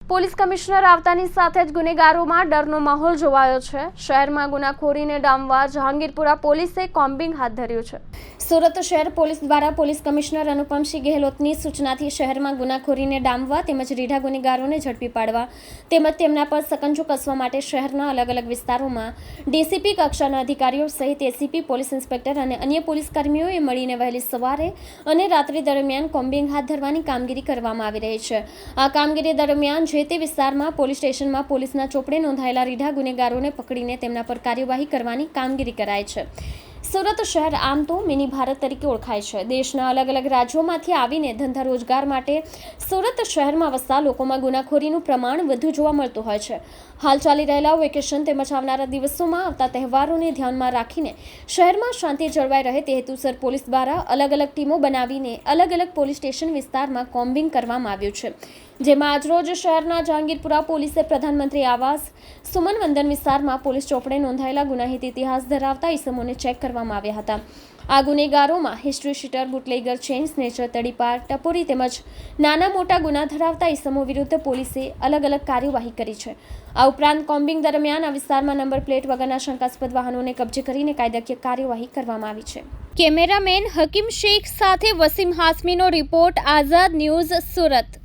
Police commissioner આવતાની સાથે જ ગુનેગારોમાં ડરનો માહોલ જોવાયો છે। શહેરમાં ગુનાખોરીને ડામવા જહાંગીરપુરા પોલીસે કોમ્બિંગ હાથ ધર્યું છે। સુરત શહેર પોલીસ દ્વારા પોલીસ કમિશનર અનુપમસિંહ ગેહલોતની સૂચનાથી શહેરમાં ગુનાખોરીને ડામવા તેમજ રીઢા ગુનેગારોને ઝડપી પાડવા તેમજ તેમના પર સકંજો કસવા માટે શહેરના અલગ અલગ વિસ્તારોમાં ડીસીપી કક્ષાના અધિકારીઓ સહિત એસીપી, પોલીસ ઇન્સ્પેક્ટર અને અન્ય પોલીસ કર્મીઓએ મળીને વહેલી સવારે અને રાત્રિ દરમિયાન કોમ્બિંગ હાથ ધરવાની કામગીરી કરવામાં આવી રહી છે। આ કામગીરી દરમિયાન જે તે વિસ્તારમાં પોલીસ સ્ટેશનમાં પોલીસના ચોપડે નોંધાયેલા રીઢા ગુનેગારોને પકડીને તેમના પર કાર્યવાહી કરવાની કામગીરી કરાય છે। સુરત શહેર આમ તો મિની ભારત તરીકે ઓળખાય છે। દેશના અલગ અલગ રાજ્યોમાંથી આવીને ધંધા રોજગાર માટે સુરત શહેરમાં વસતા લોકોમાં ગુનાખોરીનું પ્રમાણ વધુ જોવા મળતું હોય છે। હાલ ચાલી રહેલા વેકેશન તેમજ આવનારા દિવસોમાં આવતા તહેવારોને ધ્યાનમાં રાખીને શહેરમાં શાંતિ જળવાઈ રહે તે હેતુસર પોલીસ દ્વારા અલગ અલગ ટીમો બનાવીને અલગ અલગ પોલીસ સ્ટેશન વિસ્તારમાં કોમ્બિંગ કરવામાં આવ્યું છે, જેમાં આજરોજ શહેરના જહાંગીરપુરા પોલીસે પ્રધાનમંત્રી આવાસ સુમન વંદન વિસ્તારમાં પોલીસ ચોપડે નોંધાયેલા ગુનાહિત ઇતિહાસ ધરાવતા ઇસમોને ચેક કરવામાં આવ્યા હતા। આ ગુનેગારોમાં history sheeter, bootlegger, chain snatcher, તડીપાર, ટપોરી તેમજ નાના મોટા ગુના ધરાવતા ઇસમો વિરુદ્ધ પોલીસે અલગ અલગ કાર્યવાહી કરી છે। આ ઉપરાંત કોમ્બિંગ દરમિયાન આ વિસ્તારમાં નંબર પ્લેટ વગરના શંકાસ્પદ વાહનોને કબજે કરીને કાયદાકીય કાર્યવાહી કરવામાં આવી છે। કેમેરામેન હકીમ શેખ સાથે વસીમ હાસમીનો રિપોર્ટ, આઝાદ ન્યૂઝ, સુરત।